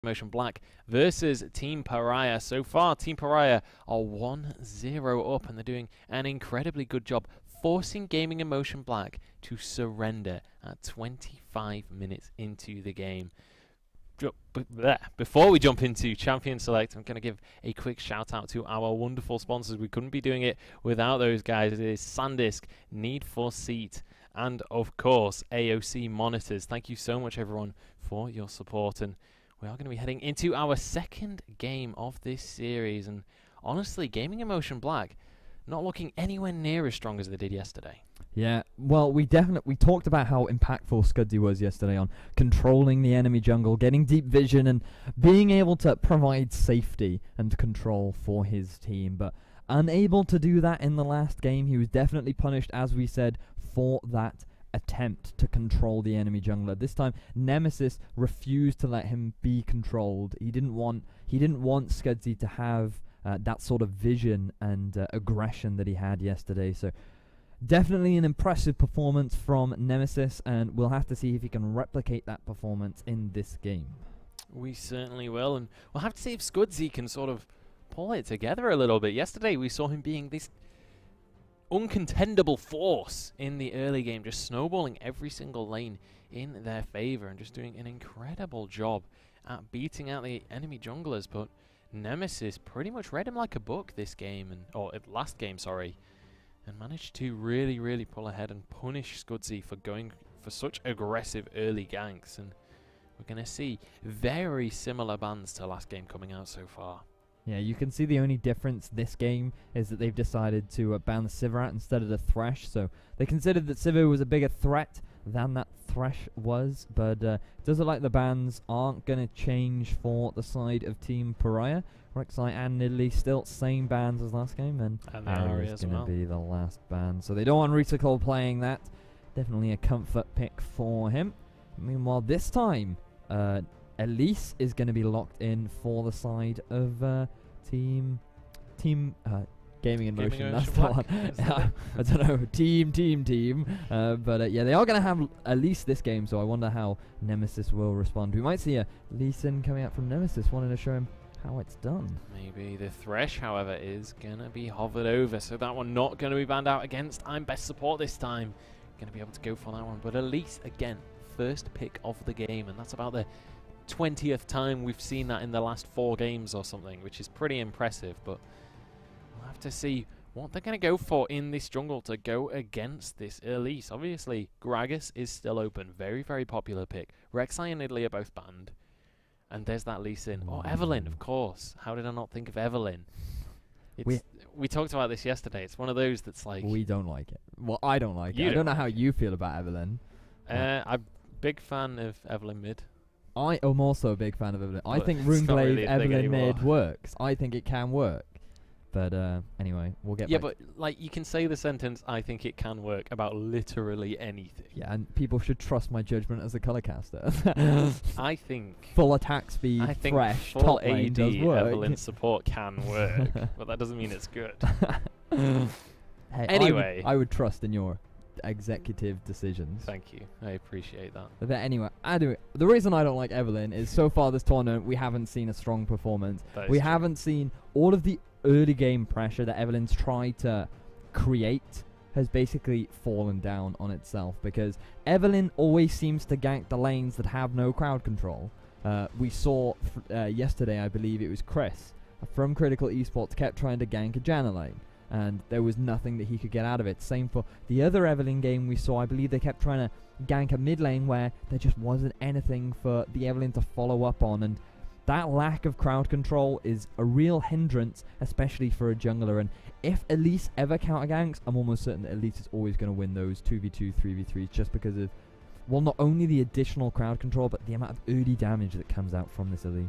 Motion Black versus Team Pariah. So far, Team Pariah are 1-0 up, and they're doing an incredibly good job forcing Gaming Emotion Black to surrender at 25 minutes into the game. Before we jump into Champion Select, I'm going to give a quick shout out to our wonderful sponsors. We couldn't be doing it without those guys. It is SanDisk, Need for Seat, and of course AOC Monitors. Thank you so much everyone for your support, and we are going to be heading into our second game of this series, and honestly, Gaming Emotion Black not looking anywhere near as strong as they did yesterday. Yeah, well, we talked about how impactful Scudzy was yesterday on controlling the enemy jungle, getting deep vision, and being able to provide safety and control for his team, but unable to do that in the last game. He was definitely punished, as we said, for that attempt to control the enemy jungler. This time, Nemesis refused to let him be controlled. He didn't want Scudzy to have that sort of vision and aggression that he had yesterday. So definitely an impressive performance from Nemesis, and we'll have to see if he can replicate that performance in this game. We certainly will, and we'll have to see if Scudzy can sort of pull it together a little bit. Yesterday we saw him being this uncontendable force in the early game, just snowballing every single lane in their favor and just doing an incredible job at beating out the enemy junglers. But Nemesis pretty much read him like a book this game, or last game, sorry, and managed to really pull ahead and punish Scudzy for going for such aggressive early ganks. And we're going to see very similar bans to last game coming out so far. Yeah, you can see the only difference this game is that they've decided to ban the Sivir instead of the Thresh. So they considered that Sivir was a bigger threat than that Thresh was, but it does look like the bans aren't going to change for the side of Team Pariah. Rek'Sai and Nidalee still same bans as last game, and Ari is going to be the last ban. So they don't want Reticle playing that. Definitely a comfort pick for him. Meanwhile, this time, Elise is going to be locked in for the side of Team Gaming in Motion. That's the one. I don't know. Team. But yeah, they are going to have Elise this game, so I wonder how Nemesis will respond. We might see a Lee Sin coming out from Nemesis, wanting to show him how it's done. Maybe the Thresh, however, is going to be hovered over, so that one not going to be banned out against I'm Best Support this time. Going to be able to go for that one. But Elise, again, first pick of the game, and that's about the 20th time we've seen that in the last 4 games or something, which is pretty impressive. But we'll have to see what they're going to go for in this jungle to go against this Elise. Obviously, Gragas is still open. Very popular pick. Rek'Sai and Nidalee are both banned. And there's that Lee Sin. Oh, Evelynn, of course. How did I not think of Evelynn? We talked about this yesterday. It's one of those that's like... We don't like it. Well, I don't like it. I don't know how you feel about Evelynn. I'm a big fan of Evelynn mid. I am also a big fan of Evelynn. I think Runeglaive really Evelynn mid works. I think it can work. But anyway, we'll get back. Yeah, but like you can say the sentence, I think it can work, about literally anything. Yeah, and people should trust my judgment as a color caster. I think full attack speed, I think fresh, full top AD lane does work. Evelynn support can work, but that doesn't mean it's good. Hey, anyway, I would trust in your executive decisions. Thank you, I appreciate that. But anyway, the reason I don't like Evelynn is so far this tournament we haven't seen a strong performance. We haven't seen all of the early game pressure that Evelynn's tried to create has basically fallen down on itself, because Evelynn always seems to gank the lanes that have no crowd control. We saw yesterday, I believe it was Chris from Critical Esports kept trying to gank a Janna lane, and there was nothing that he could get out of it. Same for the other Evelynn game we saw. I believe they kept trying to gank a mid lane where there just wasn't anything for the Evelynn to follow up on, and that lack of crowd control is a real hindrance, especially for a jungler. And if Elise ever counter ganks, I'm almost certain that Elise is always going to win those 2v2, 3v3s, just because of, well, not only the additional crowd control, but the amount of early damage that comes out from this Elise.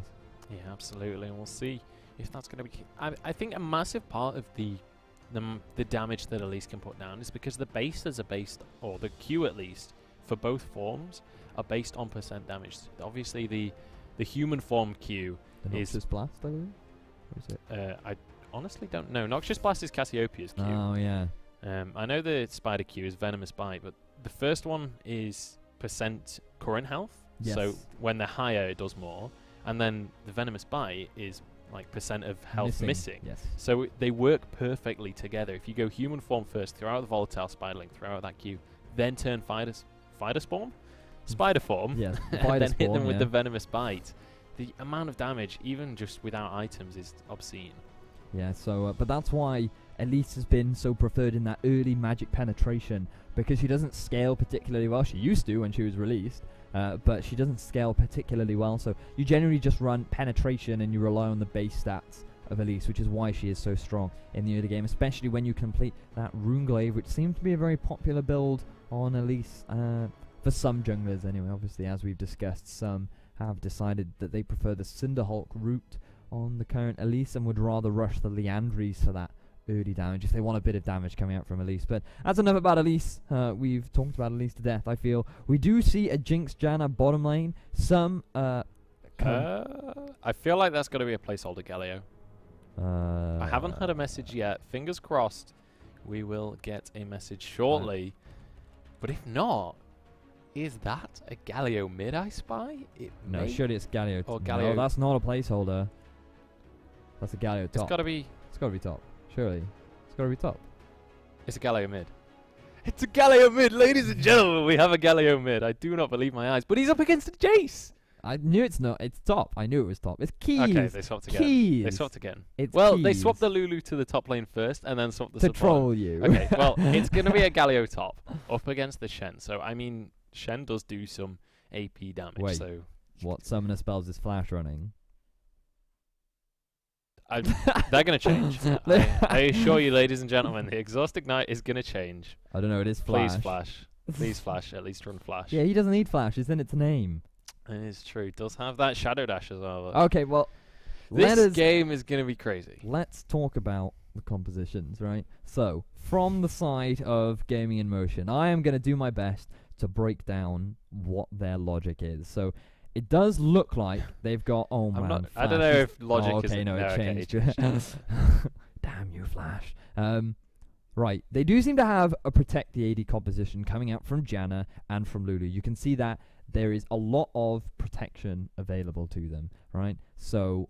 Yeah, absolutely, and we'll see if that's going to be... I think a massive part of the damage that Elise can put down is because the bases are based, or the Q at least, for both forms, are based on percent damage. Obviously, the human form Q the is... Noxious Blast, I believe? Or is it? I honestly don't know. Noxious Blast is Cassiopeia's Q. Oh, yeah. I know the Spider Q is Venomous Bite, but the first one is percent current health. Yes. So when they're higher, it does more. and then the Venomous Bite is like percent of health missing. Yes. So they work perfectly together. If you go human form first, throw out the volatile Spiderling, throw out that Q, then turn Spider form, Yes, and then hit them with the Venomous Bite, the amount of damage, even just without items, is obscene. Yeah, so, but that's why Elise has been so preferred in that early magic penetration, because she doesn't scale particularly well. She used to when she was released, but she doesn't scale particularly well, so you generally just run penetration and you rely on the base stats of Elise, which is why she is so strong in the early game, especially when you complete that Runeglaive, which seems to be a very popular build on Elise, for some junglers anyway. Obviously, as we've discussed, some have decided that they prefer the Cinderhulk route on the current Elise and would rather rush the Liandries for that early damage if they want a bit of damage coming out from Elise. But that's enough about Elise. We've talked about Elise to death, I feel. We do see a Jinx Janna bottom lane. Some I feel like that's got to be a placeholder Galio. I haven't had a message yet. Fingers crossed we will get a message shortly. But if not, is that a Galio mid I spy? No, surely it's Galio. Or Galio. No, that's not a placeholder. That's a Galio top. It's got to be. It's got to be top. Surely. It's got to be top. It's a Galio mid. It's a Galio mid, ladies and gentlemen. We have a Galio mid. I do not believe my eyes. But he's up against a Jace. I knew it's not. It's top. I knew it was top. It's Keys. Okay, they swapped again. Keys. They swapped again. It's well, Keys. they swapped the Lulu to the top lane first, and then swapped the support. To troll you. Okay, well, it's going to be a Galio top up against the Shen. So, I mean, Shen does do some AP damage. Wait, so what summoner spells is Flash running? They're going to change. I assure you, ladies and gentlemen, the Exhaust Ignite is going to change. I don't know. It is Flash. Please Flash. Please Flash. At least run Flash. Yeah, he doesn't need Flash. It's in its name. It is true. It does have that Shadow Dash as well. Okay, well, this game is going to be crazy. Let's talk about the compositions, right? So, from the side of Gaming in Motion, I am going to do my best to break down what their logic is. So, it does look like they've got... Oh, man. I don't know if logic is... Okay, no, it changed. Damn you, Flash. Right, they do seem to have a Protect the AD composition coming out from Janna and from Lulu. You can see that there is a lot of protection available to them, right? So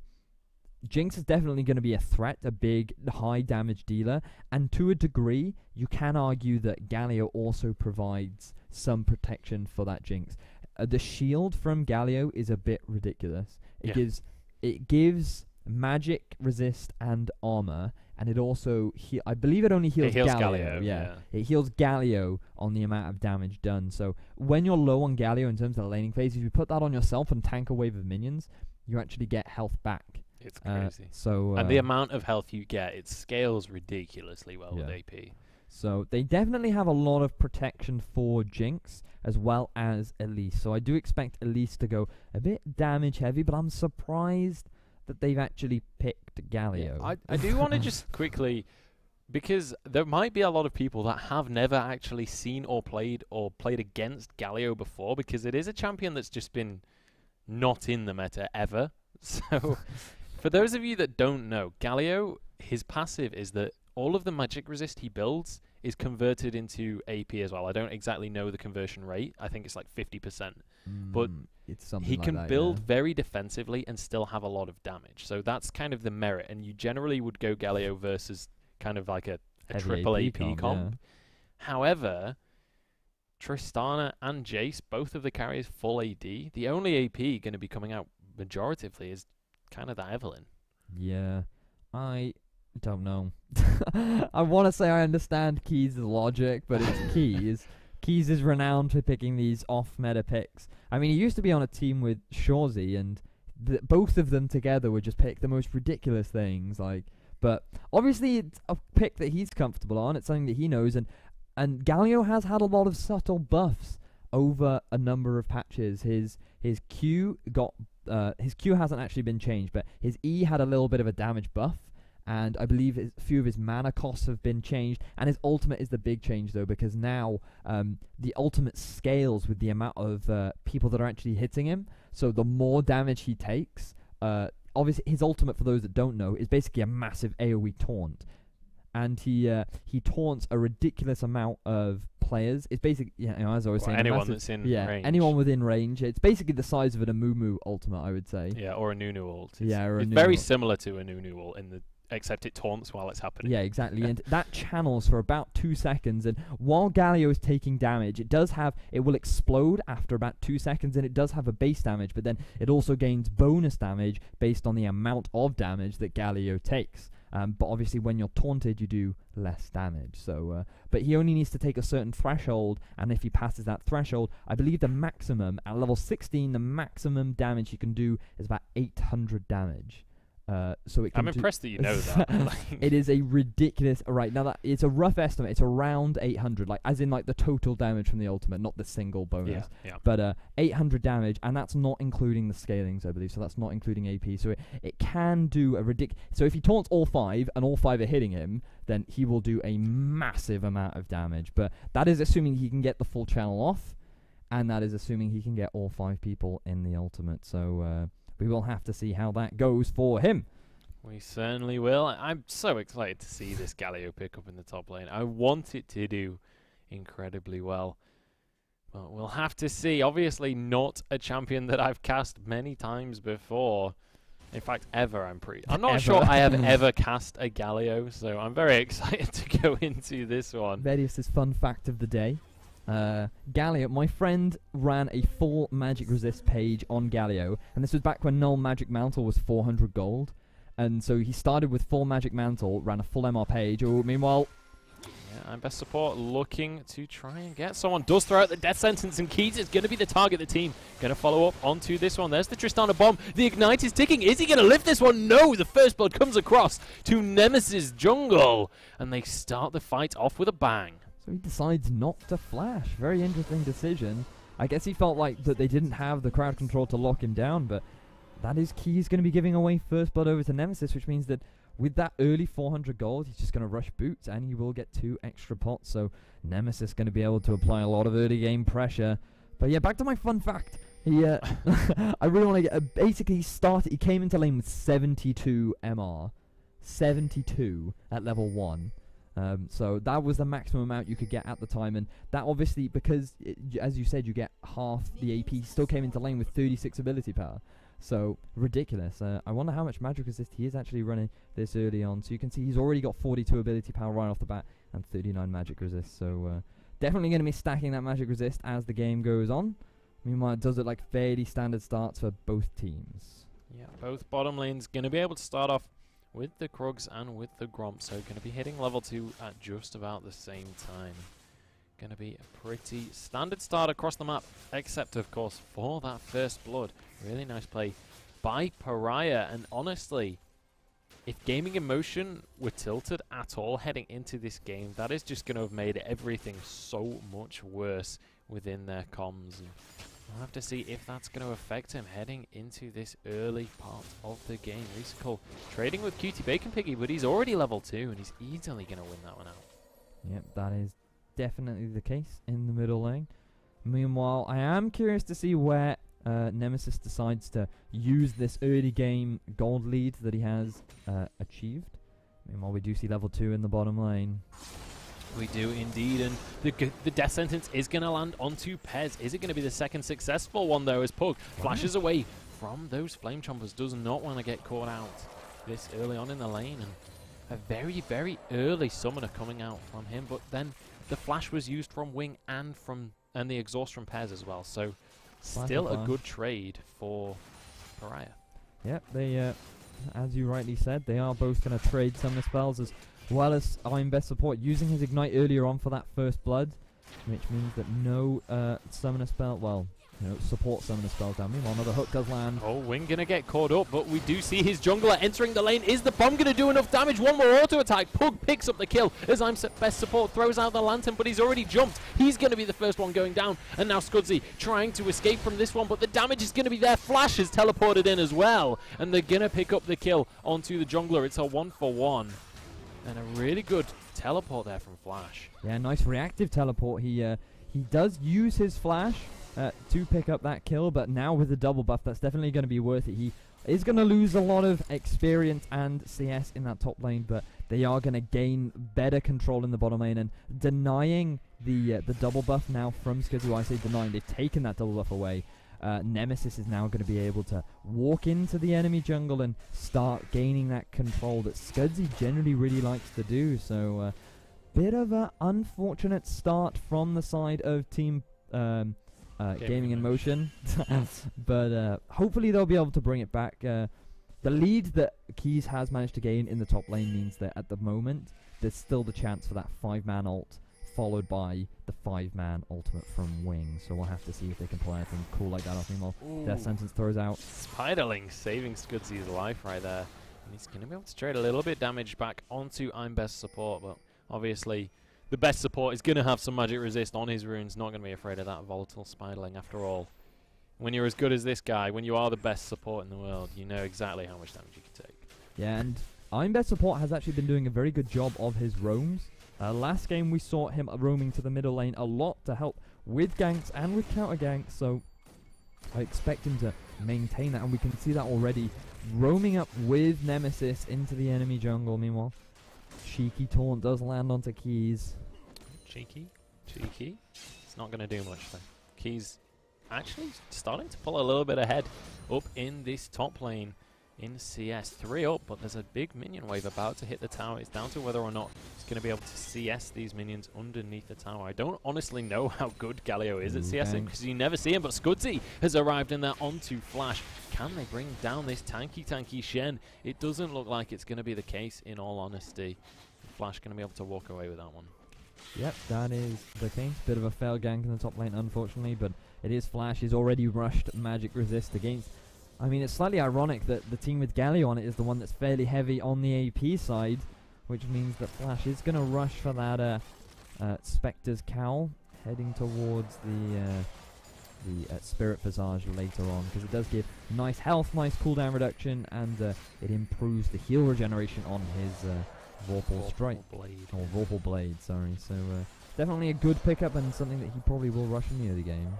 Jinx is definitely going to be a threat, a big, high damage dealer, and to a degree, you can argue that Galio also provides some protection for that Jinx. The shield from Galio is a bit ridiculous. It gives magic resist and armor, and it also I believe it only heals Galio. Yeah, it heals Galio on the amount of damage done. So when you're low on Galio in terms of the laning phase, if you put that on yourself and tank a wave of minions, you actually get health back. It's crazy. And the amount of health you get, it scales ridiculously well with AP. So they definitely have a lot of protection for Jinx as well as Elise. So I do expect Elise to go a bit damage heavy, but I'm surprised that they've actually picked Galio. Yeah, I do want to just quickly, because there might be a lot of people that have never actually seen or played against Galio before, because it is a champion that's just been not in the meta ever. So for those of you that don't know, Galio, his passive is that all of the magic resist he builds is converted into AP as well. I don't exactly know the conversion rate. I think it's like 50%. But it's something he like can that, build very defensively and still have a lot of damage. So that's kind of the merit. And you generally would go Galio versus kind of like a triple AP comp. Yeah. However, Tristana and Jace, both of the carriers full AD. The only AP going to be coming out majoritively is kind of that Evelyn. Yeah, I don't know. I want to say I understand Keys' logic, but it's Keys. Keys is renowned for picking these off-meta picks. I mean, he used to be on a team with Shorzy, and both of them together would just pick the most ridiculous things. But obviously, it's a pick that he's comfortable on. It's something that he knows, and Galio has had a lot of subtle buffs over a number of patches. His Q hasn't actually been changed, but his E had a little bit of a damage buff. And I believe a few of his mana costs have been changed. And his ultimate is the big change, though, because now the ultimate scales with the amount of people that are actually hitting him. So the more damage he takes, obviously his ultimate, for those that don't know, is basically a massive AoE taunt. and he taunts a ridiculous amount of players. It's basically, as I was saying, anyone that's in range. Anyone within range. It's basically the size of an Amumu ultimate, I would say. Yeah, or a Nunu ult. It's very similar to a Nunu ult except it taunts while it's happening. Yeah, exactly. And that channels for about 2 seconds, and while Galio is taking damage, it will explode after about 2 seconds, and it does have a base damage, but then it also gains bonus damage based on the amount of damage that Galio takes. But obviously when you're taunted, you do less damage. So, but he only needs to take a certain threshold, and if he passes that threshold, I believe the maximum, at level 16, the maximum damage he can do is about 800 damage. So it can I'm impressed that you know that. It is a ridiculous. Right now, that it's a rough estimate. It's around 800, as in the total damage from the ultimate, not the single bonus. Yeah. But 800 damage, and that's not including the scalings, I believe. So that's not including AP. So it can do a ridiculous. So if he taunts all 5 and all 5 are hitting him, then he will do a massive amount of damage. But that is assuming he can get the full channel off, and that is assuming he can get all 5 people in the ultimate. So. We will have to see how that goes for him. We certainly will. I'm so excited to see this Galio pick up in the top lane. I want it to do incredibly well. But we'll have to see. Obviously not a champion that I've cast many times before. In fact, ever, I'm not sure I have ever cast a Galio, so I'm very excited to go into this one. Vedius' fun fact of the day. Galio, my friend ran a full magic resist page on Galio, and this was back when null magic mantle was 400 gold, and so he started with full magic mantle, ran a full MR page. Meanwhile, yeah, IMB support looking to try and get someone. Does throw out the death sentence, and Keys is going to be the target. The team going to follow up onto this one. There's the Tristana bomb. The ignite is ticking. Is he going to lift this one? No. The first blood comes across to Nemesis jungle, and they start the fight off with a bang. So he decides not to flash. Very interesting decision. I guess he felt like that they didn't have the crowd control to lock him down, but that is key. He's going to be giving away first blood over to Nemesis, which means that with that early 400 gold, he's just going to rush boots, and he will get 2 extra pots. So Nemesis going to be able to apply a lot of early game pressure. But yeah, back to my fun fact. He, I really want to get. Basically, he came into lane with 72 MR, 72 at level 1. So that was the maximum amount you could get at the time, and that obviously, because as you said, you get half the AP. He still came into lane with 36 ability power, so ridiculous. I wonder how much magic resist he is actually running this early on. So you can see he's already got 42 ability power right off the bat and 39 magic resist. So definitely going to be stacking that magic resist as the game goes on. Meanwhile, it does look like fairly standard starts for both teams. Yeah, both bottom lanes going to be able to start off with the Krugs and with the Gromp, so going to be hitting level 2 at just about the same time. Going to be a pretty standard start across the map, except of course for that first blood. Really nice play by Pariah, and honestly, if Gaming Emotion were tilted at all heading into this game, that is just going to have made everything so much worse within their comms. And we'll have to see if that's going to affect him heading into this early part of the game. Recycle trading with Cutie Bacon Piggy, but he's already level 2 and he's easily going to win that one out. Yep, that is definitely the case in the middle lane. Meanwhile, I am curious to see where Nemesis decides to use this early game gold lead that he has achieved. Meanwhile, we do see level 2 in the bottom lane. We do indeed, and the death sentence is going to land onto Pez. Is it going to be the second successful one, though, as Pug flashes away from those Flame Chompers? Does not want to get caught out this early on in the lane, and a very, very early summoner coming out from him, but then the flash was used from Wing and the exhaust from Pez as well, so still a good trade for Pariah. Yep, they, as you rightly said, they are both going to trade summoner spells as well as IMB support, using his ignite earlier on for that first blood, which means that no summoner spell, well, support summoner spells down. Meanwhile, another hook does land. Oh, Wing gonna get caught up, but we do see his jungler entering the lane. Is the bomb gonna do enough damage? One more auto attack. Pug picks up the kill as IMB support throws out the lantern, but he's already jumped. He's gonna be the first one going down, and now Scudzy trying to escape from this one, but the damage is gonna be there. Flash is teleported in as well, and they're gonna pick up the kill onto the jungler. It's a 1-for-1. And a really good teleport there from Flash. Yeah, nice reactive teleport. He does use his flash to pick up that kill, but now with the double buff, that's definitely going to be worth it. He is going to lose a lot of experience and CS in that top lane, but they are going to gain better control in the bottom lane, and denying the double buff now from Scudzy. Well, I say denying, they've taken that double buff away. Nemesis is now going to be able to walk into the enemy jungle and start gaining that control that Scudzy generally really likes to do. So bit of an unfortunate start from the side of Team Gaming in Motion. But hopefully they'll be able to bring it back. The lead that Keys has managed to gain in the top lane means that at the moment there's still the chance for that 5-man ult, followed by the 5-man ultimate from Wing. So we'll have to see if they can pull anything cool like that off. Meanwhile, Death Sentence throws out. Spiderling saving Scudzy's life right there. And he's going to be able to trade a little bit damage back onto I'm Best Support, but obviously the best support is going to have some magic resist on his runes. Not going to be afraid of that volatile Spiderling after all. When you're as good as this guy, when you are the best support in the world, you know exactly how much damage you can take. Yeah, and I'm Best Support has actually been doing a very good job of his roams. Last game we saw him roaming to the middle lane a lot to help with ganks and with counter ganks, so I expect him to maintain that, and we can see that already. Roaming up with Nemesis into the enemy jungle. Meanwhile, cheeky taunt does land onto Keys. Cheeky? Cheeky? It's not going to do much though. Keys actually starting to pull a little bit ahead up in this top lane in CS. 3 up, but there's a big minion wave about to hit the tower. It's down to whether or not he's going to be able to CS these minions underneath the tower. I don't honestly know how good Galio is at CSing because you never see him, but Scudzy has arrived in there onto Flash. Can they bring down this tanky Shen? It doesn't look like it's going to be the case, in all honesty. Flash going to be able to walk away with that one. Yep, that is the case. Bit of a failed gank in the top lane, unfortunately, but it is Flash. He's already rushed magic resist against... I mean, it's slightly ironic that the team with Galio on it is the one that's fairly heavy on the AP side, which means that Flash is going to rush for that Spectre's Cowl, heading towards the Spirit Visage later on, because it does give nice health, nice cooldown reduction, and it improves the heal regeneration on his Vorpal Strike. Blade. Or Vorpal Blade, sorry. So definitely a good pickup and something that he probably will rush in the early game.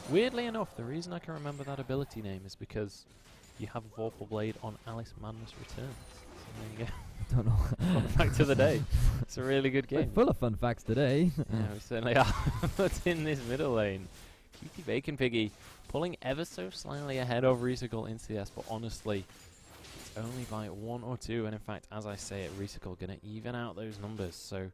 Weirdly enough, the reason I can remember that ability name is because you have Vorpal Blade on Alice Madness Returns. So there you go. I don't know. Fun fact of the day. It's a really good game. We're full of fun facts today. Yeah, we certainly are. But in this middle lane, Cutie Bacon Piggy pulling ever so slightly ahead of Recycle in CS, but honestly, it's only by 1 or 2. And in fact, as I say it, Recycle going to even out those numbers. So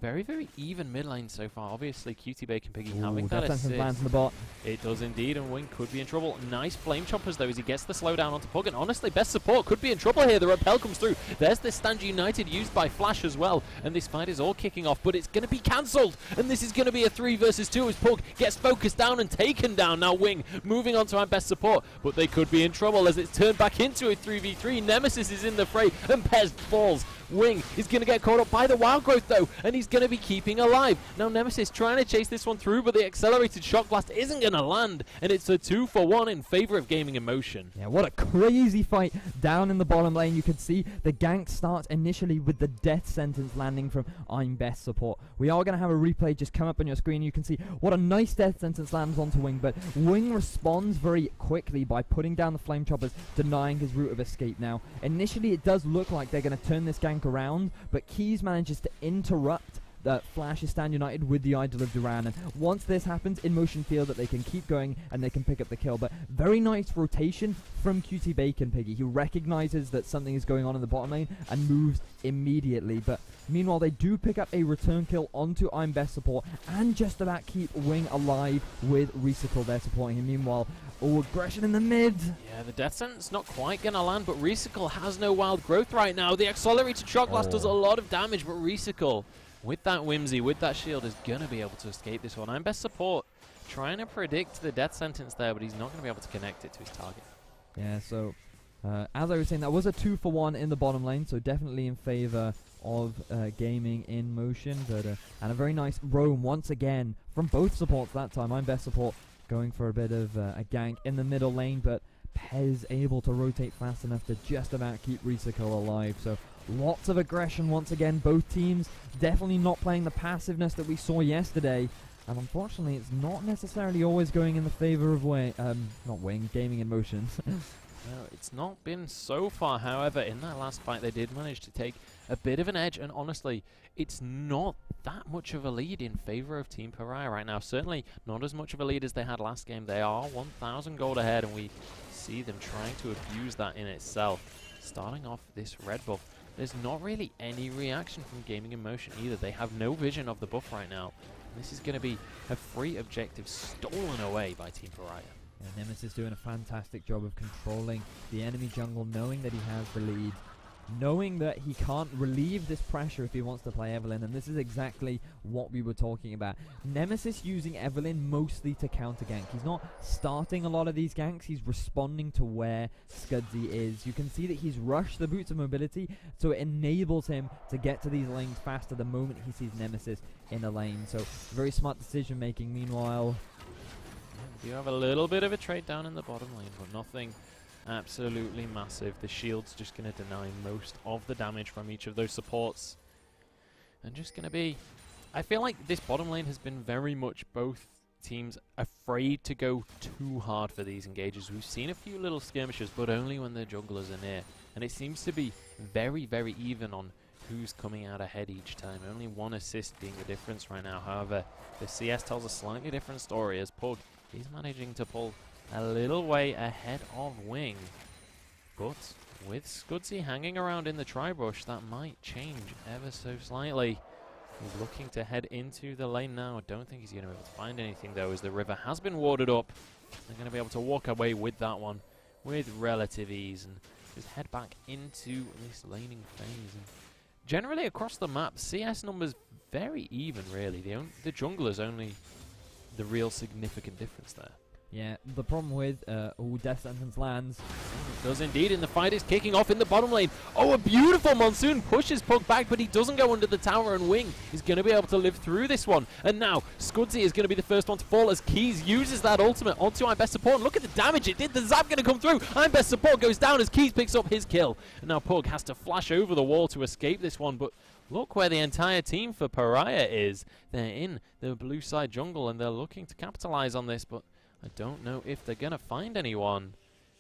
very, very even mid lane so far. Obviously, Cutie Bacon Piggy having that assist. Lands in the bot. It does indeed, and Wing could be in trouble. Nice flame choppers though as he gets the slowdown onto Pug, and honestly, best support could be in trouble here. The repel comes through. There's this Stand United used by Flash as well, and this fight is all kicking off, but it's going to be cancelled, and this is going to be a 3 versus 2 as Pug gets focused down and taken down. Now Wing moving on to our best support, but they could be in trouble as it's turned back into a 3v3. Nemesis is in the fray, and Pez falls. Wing is going to get caught up by the wild growth though, and he's going to be keeping alive. Now Nemesis trying to chase this one through, but the accelerated shock blast isn't going to land, and it's a 2-for-1 in favor of Gaming in Motion. Yeah, what a crazy fight down in the bottom lane. You can see the gank starts initially with the death sentence landing from I'm Best Support. We are going to have a replay just come up on your screen. You can see what a nice death sentence lands onto Wing, but Wing responds very quickly by putting down the flame choppers, denying his route of escape. Now initially it does look like they're going to turn this gank around, but Keys manages to interrupt the Flash's Stand United with the Idol of Duran, and once this happens, In Motion feel that they can keep going and they can pick up the kill. But very nice rotation from Cutie Bacon Piggy. He recognizes that something is going on in the bottom lane and moves immediately. But meanwhile, they do pick up a return kill onto I'm Best Support and just about keep Wing alive with Recycle there supporting him. Meanwhile, aggression in the mid. Yeah, the death sentence not quite going to land, but Recycle has no wild growth right now. The accelerated shock blast does a lot of damage, but Recycle, with that whimsy, with that shield, is going to be able to escape this one. I'm Best Support trying to predict the death sentence there, but he's not going to be able to connect it to his target. Yeah, so as I was saying, that was a 2-for-1 in the bottom lane, so definitely in favor of Gaming in Motion. But and a very nice roam once again from both supports that time. I'm Best Support going for a bit of a gank in the middle lane, but Pez able to rotate fast enough to just about keep Recycle alive. So lots of aggression once again. Both teams definitely not playing the passiveness that we saw yesterday, and unfortunately it's not necessarily always going in the favor of not Wing, Gaming in Motion. Well, it's not been so far. However, in that last fight, they did manage to take a bit of an edge, and honestly, it's not that much of a lead in favor of Team PRA right now. Certainly not as much of a lead as they had last game. They are 1,000 gold ahead, and we see them trying to abuse that in itself. Starting off this red buff, there's not really any reaction from Gaming in Motion either. They have no vision of the buff right now. And this is going to be a free objective stolen away by Team PRA. Yeah, Nemesis doing a fantastic job of controlling the enemy jungle, knowing that he has the lead, knowing that he can't relieve this pressure if he wants to play Evelynn, and this is exactly what we were talking about. Nemesis using Evelynn mostly to counter gank. He's not starting a lot of these ganks, he's responding to where Scudzy is. You can see that he's rushed the Boots of Mobility, so it enables him to get to these lanes faster the moment he sees Nemesis in a lane. So very smart decision making. Meanwhile, you have a little bit of a trade down in the bottom lane, but nothing absolutely massive. The shield's just going to deny most of the damage from each of those supports. And just going to be... I feel like this bottom lane has been very much both teams afraid to go too hard for these engages. We've seen a few little skirmishes, but only when the junglers are near. And it seems to be very, very even on who's coming out ahead each time. Only one assist being the difference right now. However, the CS tells a slightly different story as Pug is managing to pull a little way ahead of Wing. But with Scudzy hanging around in the tri-brush, that might change ever so slightly. He's looking to head into the lane now. I don't think he's going to be able to find anything though, as the river has been warded up. They're going to be able to walk away with that one with relative ease and just head back into this laning phase. And generally across the map, CS numbers very even really. The jungler's only the real significant difference there. Yeah, the problem with Death Sentence lands. It does indeed, and the fight is kicking off in the bottom lane. Oh, a beautiful Monsoon pushes Pug back, but he doesn't go under the tower, and Wing is going to be able to live through this one. And now, Scudzy is going to be the first one to fall as Keys uses that ultimate onto I'm Best Support. And look at the damage it did. The zap going to come through. I'm Best Support goes down as Keys picks up his kill. And now Pug has to flash over the wall to escape this one, but look where the entire team for Pariah is. They're in the blue side jungle, and they're looking to capitalize on this, but I don't know if they're going to find anyone.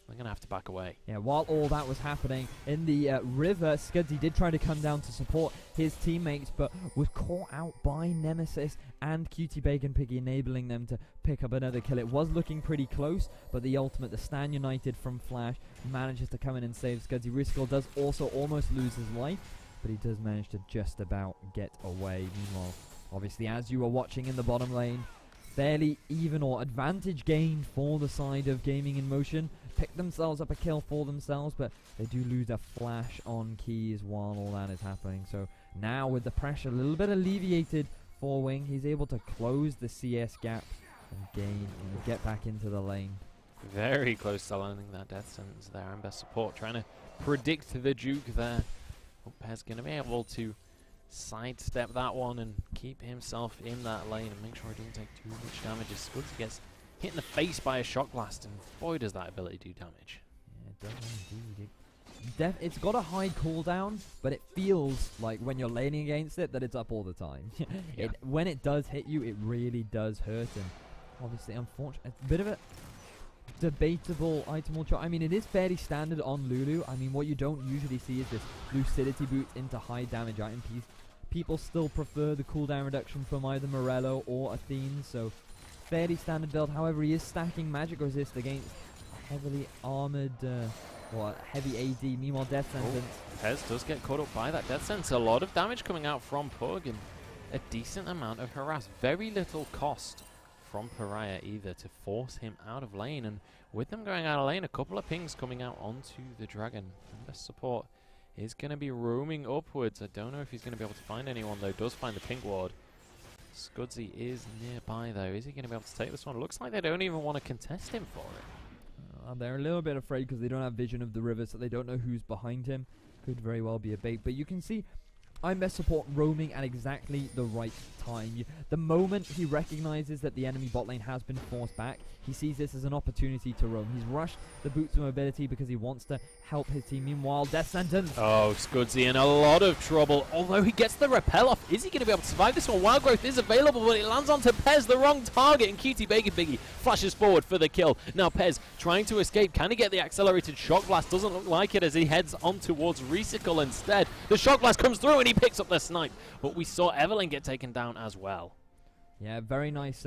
They're going to have to back away. Yeah, while all that was happening in the river, Scudzy did try to come down to support his teammates, but was caught out by Nemesis and Cutie Bacon Piggy, enabling them to pick up another kill. It was looking pretty close, but the ultimate, the Stan United from Flash, manages to come in and save Scudzy. Riskel does also almost lose his life, but he does manage to just about get away. Meanwhile, obviously, as you were watching in the bottom lane, fairly even or advantage gained for the side of Gaming in Motion. Pick themselves up a kill for themselves, but they do lose a flash on Keys while all that is happening. So now with the pressure a little bit alleviated for Wing, he's able to close the CS gap and gain and get back into the lane. Very close to landing that death sentence there. I'm Best Support trying to predict the juke there. Pez going to be able to sidestep that one and keep himself in that lane and make sure he doesn't take too much damage as Scudzy gets hit in the face by a shock blast, and boy does that ability do damage. Yeah, it does indeed. It's got a high cooldown, but it feels like when you're laning against it that it's up all the time. Yeah. When it does hit you, it really does hurt, and obviously unfortunately it's a bit of a debatable item or I mean, it is fairly standard on Lulu. I mean, what you don't usually see is this Lucidity boot into high damage item piece. People still prefer the cooldown reduction from either Morello or Athene, so fairly standard build. However, he is stacking magic resist against a heavily armored or heavy AD. Meanwhile, Death Sentence. Pez does get caught up by that Death Sentence. A lot of damage coming out from Pug and a decent amount of harass. Very little cost from Pariah either to force him out of lane, and with them going out of lane, a couple of pings coming out onto the Dragon. And Best Support is going to be roaming upwards. I don't know if he's going to be able to find anyone though. Does find the pink ward. Scudzy is nearby though. Is he going to be able to take this one? Looks like they don't even want to contest him for it. They're a little bit afraid because they don't have vision of the river, so they don't know who's behind him. Could very well be a bait, but you can see I'm Best Support roaming at exactly the right time. The moment he recognizes that the enemy bot lane has been forced back, he sees this as an opportunity to roam. He's rushed the Boots of Mobility because he wants to help his team. Meanwhile, Death Sentence. Oh, Scudzy in a lot of trouble. Although he gets the repel off. Is he going to be able to survive this one? Wild Growth is available, but it lands onto Pez, the wrong target, and Cutie Bacon Biggie flashes forward for the kill. Now Pez trying to escape. Can he get the accelerated Shock Blast? Doesn't look like it as he heads on towards Recycle instead. The Shock Blast comes through and he picks up the snipe. But we saw Evelyn get taken down as well. Yeah, very nice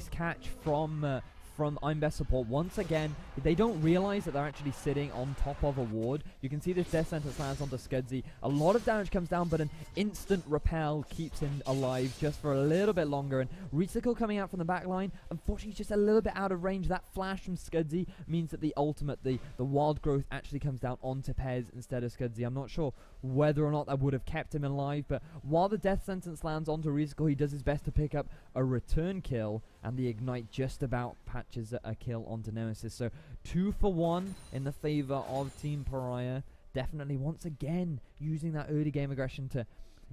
catch from IMB support. Once again, they don't realize that they're actually sitting on top of a ward. You can see this Death Sentence lands onto Scudzy. A lot of damage comes down, but an instant repel keeps him alive just for a little bit longer. And Recycle coming out from the back line, unfortunately just a little bit out of range. That flash from Scudzy means that the ultimate, the Wild Growth actually comes down onto Pez instead of Scudzy. I'm not sure whether or not that would have kept him alive, but while the Death Sentence lands onto Recycle, he does his best to pick up a return kill, and the Ignite just about patches a kill onto Nemesis. So 2 for 1 in the favor of Team Pariah. Definitely once again using that early game aggression to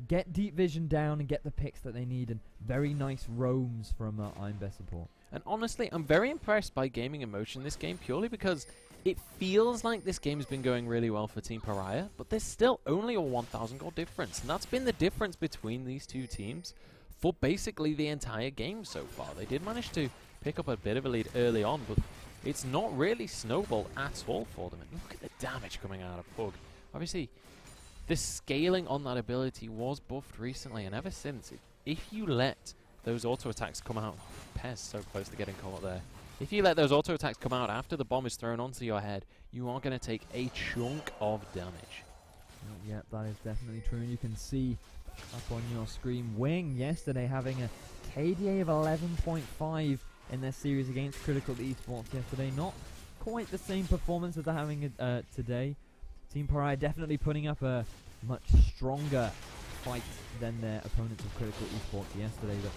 get deep vision down and get the picks that they need, and very nice roams from IMB support. And honestly, I'm very impressed by Gaming Emotion this game, purely because it feels like this game has been going really well for Team Pariah, but there's still only a 1,000 gold difference, and that's been the difference between these two teams for basically the entire game so far. They did manage to pick up a bit of a lead early on, but it's not really snowballed at all for them. And look at the damage coming out of Pug. Obviously, the scaling on that ability was buffed recently, and ever since, if you let those auto attacks come out, Pez so close to getting caught there. If you let those auto attacks come out after the bomb is thrown onto your head, you are going to take a chunk of damage. Yeah, that is definitely true. And you can see up on your screen, Wing yesterday having a KDA of 11.5 in their series against Critical Esports yesterday. Not quite the same performance as they're having today. Team Pariah definitely putting up a much stronger fight than their opponents of Critical Esports yesterday. But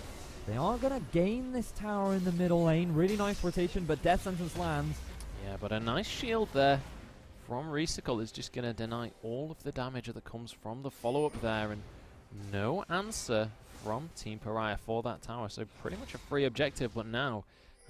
they are going to gain this tower in the middle lane. Really nice rotation, but Death Sentence lands. Yeah, but a nice shield there from Recycle is just going to deny all of the damage that comes from the follow-up there. And no answer from Team Pariah for that tower. So pretty much a free objective, but now,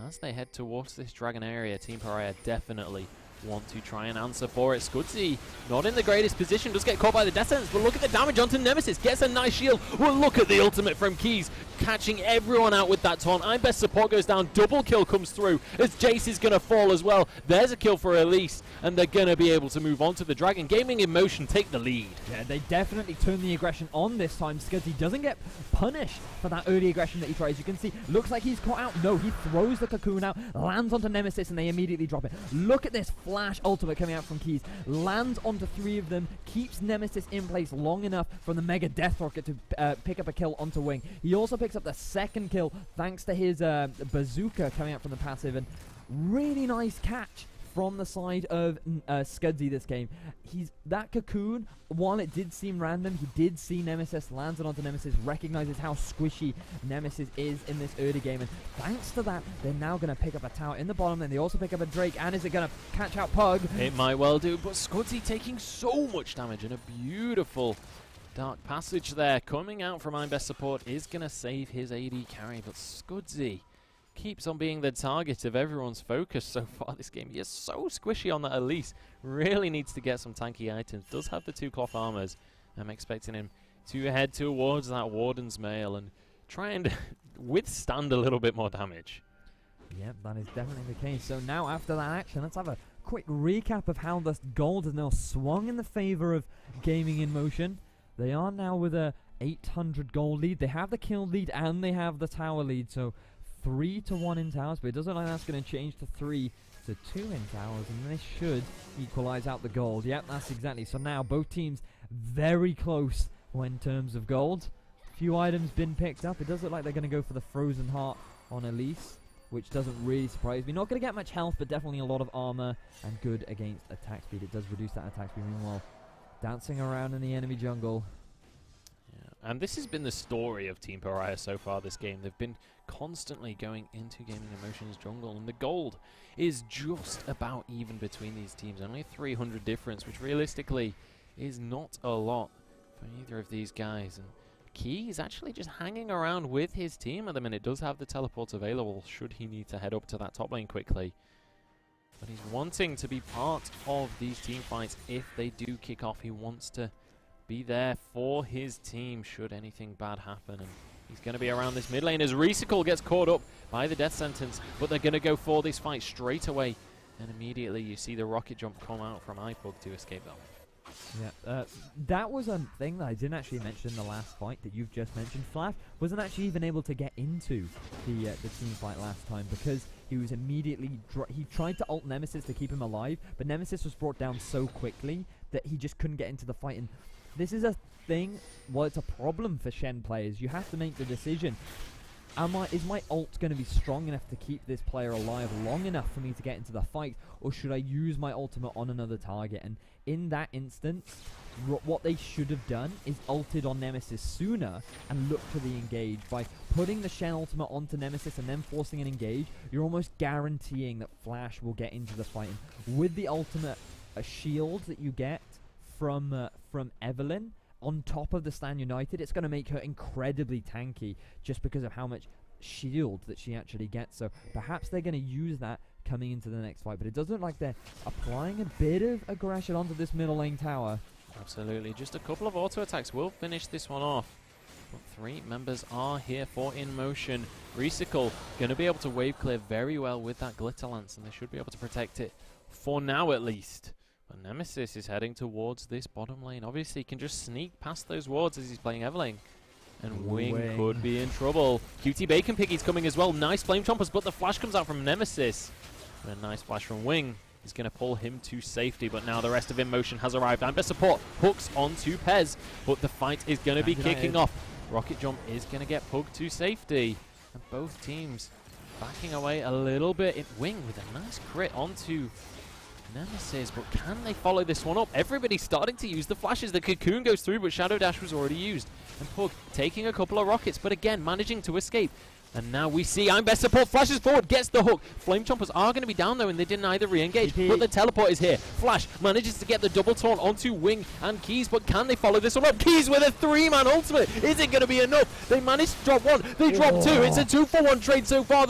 as they head towards this dragon area, Team Pariah definitely want to try and answer for it. Scudzy not in the greatest position, does get caught by the Death Sentence, but look at the damage onto Nemesis, gets a nice shield. Well, look at the ultimate from Keys, catching everyone out with that taunt. IMB support goes down, double kill comes through as Jace is going to fall as well. There's a kill for Elise, and they're going to be able to move on to the dragon. Gaming Emotion take the lead. Yeah, they definitely turn the aggression on this time. Scudzy doesn't get punished for that early aggression that he tries. You can see, looks like he's caught out. No, he throws the cocoon out, lands onto Nemesis, and they immediately drop it. Look at this flash ultimate coming out from Keys. Lands onto 3 of them, keeps Nemesis in place long enough for the Mega Death Rocket to pick up a kill onto Wing. He also picks up the second kill thanks to his bazooka coming out from the passive, and really nice catch from the side of Scudzy this game. That cocoon, while it did seem random, he did see Nemesis, lands it onto Nemesis, recognizes how squishy Nemesis is in this early game, and thanks to that, they're now going to pick up a tower in the bottom, and they also pick up a Drake, and is it going to catch out Pug? It might well do, but Scudzy taking so much damage, and a beautiful Dark Passage there coming out from IMB support is going to save his AD carry, but Scudzy keeps on being the target of everyone's focus so far this game. He is so squishy on that Elise. Really needs to get some tanky items. Does have the 2 cloth armors. I'm expecting him to head towards that Warden's Mail and try and withstand a little bit more damage. Yep, that is definitely the case. So now after that action, let's have a quick recap of how the gold has now swung in the favor of Gaming in Motion. They are now with a 800 gold lead. They have the kill lead and they have the tower lead. So 3 to 1 in towers, but it doesn't look like that's going to change to 3 to 2 in towers, and they should equalize out the gold. Yep, that's exactly. So now both teams very close in terms of gold. Few items been picked up. It does look like they're going to go for the Frozen Heart on Elise, which doesn't really surprise me. Not going to get much health, but definitely a lot of armor and good against attack speed. It does reduce that attack speed. Meanwhile, dancing around in the enemy jungle. And this has been the story of Team Pariah so far this game. They've been constantly going into Gaming Emotion's jungle, and the gold is just about even between these teams. Only 300 difference, which realistically is not a lot for either of these guys. And Key is actually just hanging around with his team at the minute. Does have the teleport available should he need to head up to that top lane quickly. But he's wanting to be part of these team fights if they do kick off. He wants to be there for his team should anything bad happen. And he's going to be around this mid lane as Reesicle gets caught up by the death sentence. But they're going to go for this fight straight away. And immediately you see the rocket jump come out from iPug to escape that one. Yeah, that was a thing that I didn't actually mention in the last fight that you've just mentioned. Flash wasn't actually even able to get into the team fight last time because he was immediately... he tried to ult Nemesis to keep him alive, but Nemesis was brought down so quickly that he just couldn't get into the fight. And this is a thing, well, it's a problem for Shen players. You have to make the decision. Is my ult going to be strong enough to keep this player alive long enough for me to get into the fight, or should I use my ultimate on another target? And in that instance, what they should have done is ulted on Nemesis sooner and looked to the engage. By putting the Shen ultimate onto Nemesis and then forcing an engage, you're almost guaranteeing that Flash will get into the fight. And with the ultimate shield that you get from Evelyn, on top of the Stan United, it's going to make her incredibly tanky just because of how much shield that she actually gets. So perhaps they're going to use that coming into the next fight. But it does look like they're applying a bit of aggression onto this middle lane tower. Absolutely. Just a couple of auto attacks will finish this one off. But 3 members are here for In Motion. Reesicle going to be able to wave clear very well with that Glitter Lance, and they should be able to protect it for now at least. But Nemesis is heading towards this bottom lane. Obviously, he can just sneak past those wards as he's playing Everlane. And Wing could be in trouble. QT Bacon Piggy's coming as well. Nice Flame Chompers, but the flash comes out from Nemesis. And a nice flash from Wing is going to pull him to safety. But now the rest of In Motion has arrived. IMB support hooks onto Pez, but the fight is going to be kicking off. Rocket Jump is going to get pugged to safety. And both teams backing away a little bit. Wing with a nice crit onto Nemesis, but can they follow this one up? Everybody's starting to use the flashes. The Cocoon goes through, but Shadow Dash was already used. And Pug taking a couple of rockets, but again, managing to escape. And now we see IMB support flashes forward, gets the hook. Flame Chompers are going to be down though, and they didn't either re-engage. But the teleport is here. Flash manages to get the double taunt onto Wing and Keys, but can they follow this one up? Keys with a 3-man ultimate. Is it going to be enough? They managed to drop one. They drop two. It's a 2-for-1 trade so far.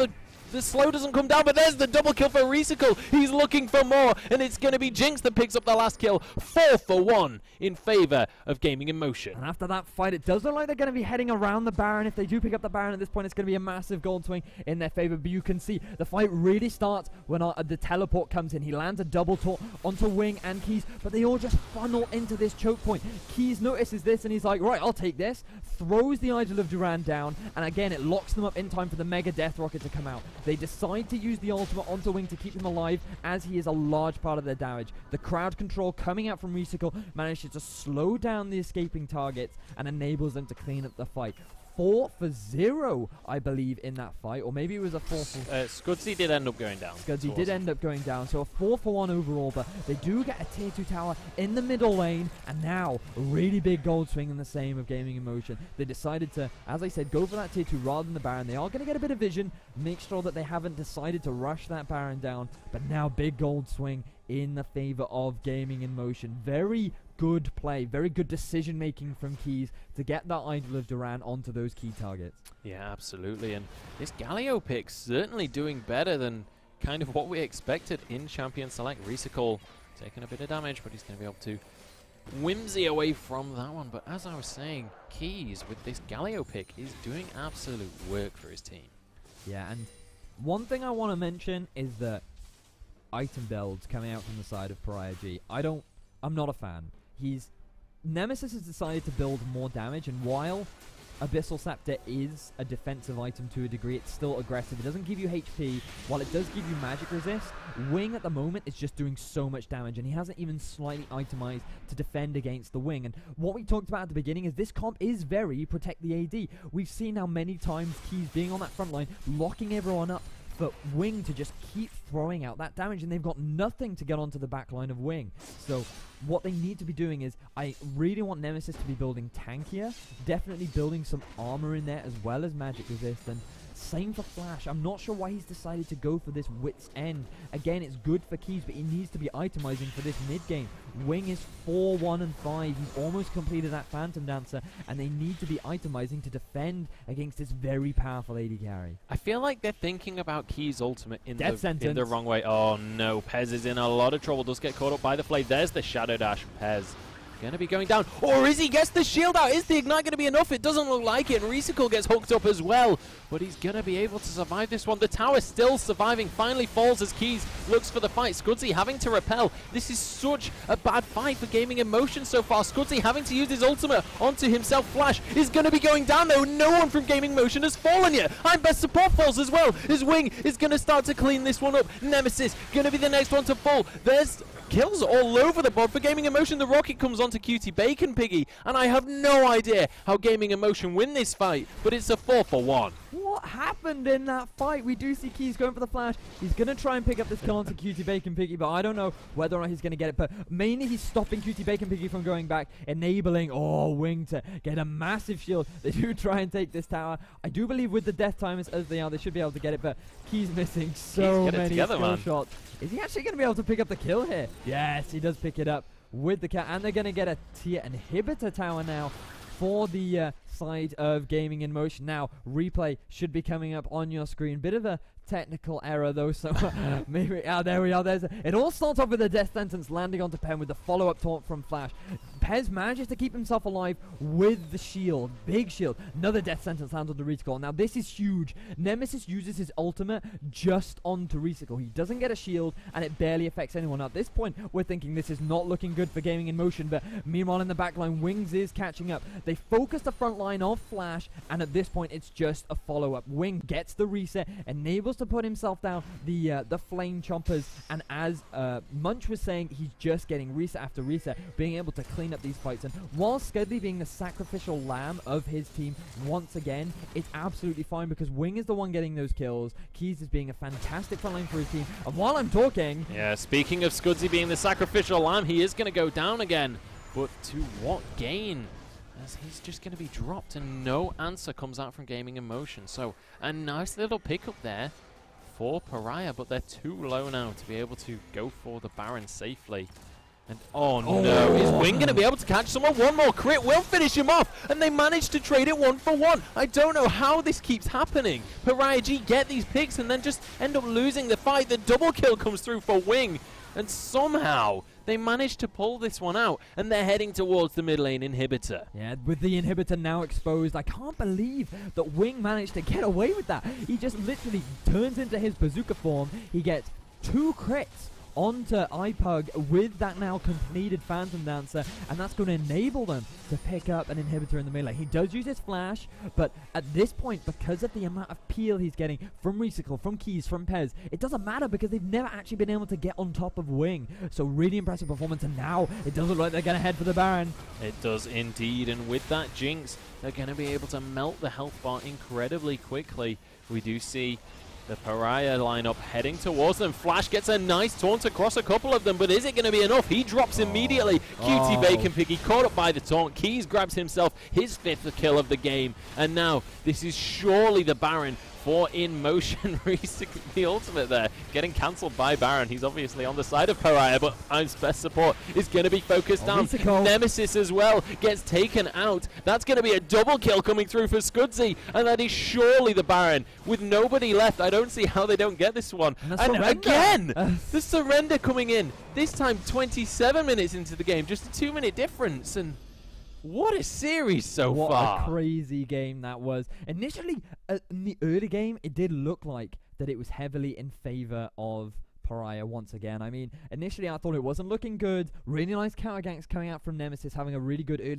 The slow doesn't come down, but there's the double kill for Reesicle. He's looking for more, and it's going to be Jinx that picks up the last kill. 4-for-1 in favor of Gaming in Motion. And after that fight, it does look like they're going to be heading around the Baron. If they do pick up the Baron at this point, it's going to be a massive gold swing in their favor. But you can see the fight really starts when the teleport comes in. He lands a double taunt onto Wing and Keys, but they all just funnel into this choke point. Keys notices this, and he's like, right, I'll take this. Throws the Idol of Duran down, and again, it locks them up in time for the Mega Death Rocket to come out. They decide to use the ultimate onto Wing to keep him alive, as he is a large part of their damage. The crowd control coming out from Reesicle manages to slow down the escaping targets and enables them to clean up the fight. 4-for-0, I believe, in that fight, or maybe it was a 4-for... Scudsy did end up going down. Scudsy did end up going down, so a 4-for-1 overall, but they do get a tier 2 tower in the middle lane, and now a really big gold swing in the same of Gaming in Motion. They decided to, as I said, go for that tier 2 rather than the Baron. They are going to get a bit of vision, make sure that they haven't decided to rush that Baron down, but now big gold swing in the favor of Gaming in Motion. Very good play, very good decision making from Keys to get that Idol of Duran onto those key targets. Yeah, absolutely. And this Galio pick certainly doing better than kind of what we expected in Champion Select. Reesicle taking a bit of damage, but he's going to be able to whimsy away from that one. But as I was saying, Keys with this Galio pick is doing absolute work for his team. Yeah, and one thing I want to mention is that item builds coming out from the side of PRA. I'm not a fan. Nemesis has decided to build more damage, and while Abyssal Scepter is a defensive item to a degree, it's still aggressive. It doesn't give you HP, while it does give you magic resist. Wing at the moment is just doing so much damage, and he hasn't even slightly itemized to defend against the Wing. And what we talked about at the beginning is this comp is very protect the AD. We've seen how many times Keys being on that front line, locking everyone up, for Wing to just keep throwing out that damage, and they've got nothing to get onto the back line of Wing. So what they need to be doing is, I really want Nemesis to be building tankier, definitely building some armor in there as well as magic resist, and Same for Flash. I'm not sure why he's decided to go for this Wit's End. Again, it's good for Keys, but he needs to be itemizing for this mid game. Wing is 4-1-5. He's almost completed that Phantom Dancer, and they need to be itemizing to defend against this very powerful AD carry. I feel like they're thinking about Keys' ultimate in the wrong way. Oh no, Pez is in a lot of trouble. Does get caught up by the Flame. There's the Shadow Dash. Pez going to be going down. Or is he? Gets the shield out. Is the Ignite going to be enough? It doesn't look like it. And Reesicle gets hooked up as well. But he's going to be able to survive this one. The tower still surviving. Finally falls as Keys looks for the fight. Scudzy having to repel. This is such a bad fight for Gaming Emotion so far. Scudzy having to use his ultimate onto himself. Flash is going to be going down though. No one from Gaming Emotion has fallen yet. I'm Best Support falls as well. His Wing is going to start to clean this one up. Nemesis going to be the next one to fall. There's kills all over the board for Gaming Emotion. The rocket comes onto Cutie Bacon Piggy, and I have no idea how Gaming Emotion win this fight, but it's a 4-for-1. What happened in that fight? We do see Keys going for the flash. He's going to try and pick up this kill onto Cutie Bacon Piggy, but I don't know whether or not he's going to get it. But mainly he's stopping Cutie Bacon Piggy from going back, enabling Wing to get a massive shield. They do try and take this tower. I do believe with the death timers as they are, they should be able to get it, but Keys missing so many skill shots. Is he actually going to be able to pick up the kill here? Yes, he does pick it up with the cat, and they're going to get a tier inhibitor tower now for the side of Gaming in Motion. Now, replay should be coming up on your screen. Bit of a technical error though, so maybe there we are. It all starts off with a death sentence landing onto Pen with the follow-up taunt from Flash. Pez manages to keep himself alive with the shield, big shield. Another death sentence lands on the Reesicle. Now this is huge. Nemesis uses his ultimate just onto Reesicle. He doesn't get a shield and it barely affects anyone. At this point we're thinking this is not looking good for Gaming in Motion, but meanwhile in the backline Wings is catching up. They focus the front line of Flash, and at this point it's just a follow-up. Wing gets the reset, enables to put himself down the Flame Chompers, and as Munch was saying, he's just getting reset after reset, being able to clean up these fights. And while Scudley being the sacrificial lamb of his team once again, it's absolutely fine because Wing is the one getting those kills. Keys is being a fantastic frontline for his team. And while I'm talking, yeah, speaking of Scudley being the sacrificial lamb, he is going to go down again, but to what gain? As he's just going to be dropped and no answer comes out from Gaming in Motion. So a nice little pickup there for Pariah, but they're too low now to be able to go for the Baron safely. And oh no, is Wing going to be able to catch someone? One more crit will finish him off, and they managed to trade it 1-for-1. I don't know how this keeps happening. Pariah G get these picks and then just end up losing the fight. The double kill comes through for Wing, and somehow they managed to pull this one out, and they're heading towards the mid lane inhibitor. Yeah, with the inhibitor now exposed, I can't believe that Wing managed to get away with that. He just literally turns into his bazooka form. He gets 2 crits onto iPug with that now completed Phantom Dancer, and that's going to enable them to pick up an inhibitor in the melee. He does use his flash, but at this point, because of the amount of peel he's getting from Reesicle, from Keys, from Pez, it doesn't matter because they've never actually been able to get on top of Wing. So really impressive performance, and now it does look like they're going to head for the Baron. It does indeed, and with that Jinx, they're going to be able to melt the health bar incredibly quickly. We do see the Pariah lineup heading towards them. Flash gets a nice taunt across a couple of them, but is it going to be enough? He drops immediately. Cutie Bacon Piggy caught up by the taunt. Keys grabs himself his 5th kill of the game, and now this is surely the Baron for In Motion. The ultimate there getting cancelled by Baron. He's obviously on the side of Pariah, but IM's best support is going to be focused down. Nemesis as well gets taken out. That's going to be a double kill coming through for Scudzy, and that is surely the Baron. With nobody left, I don't see how they don't get this one. And again, the surrender coming in. This time 27 minutes into the game, just a 2-minute difference, and what a series so far. What a crazy game that was. Initially, in the early game, it did look like that it was heavily in favor of Pariah once again. I mean, initially I thought it wasn't looking good. Really nice counter ganks coming out from Nemesis, having a really good early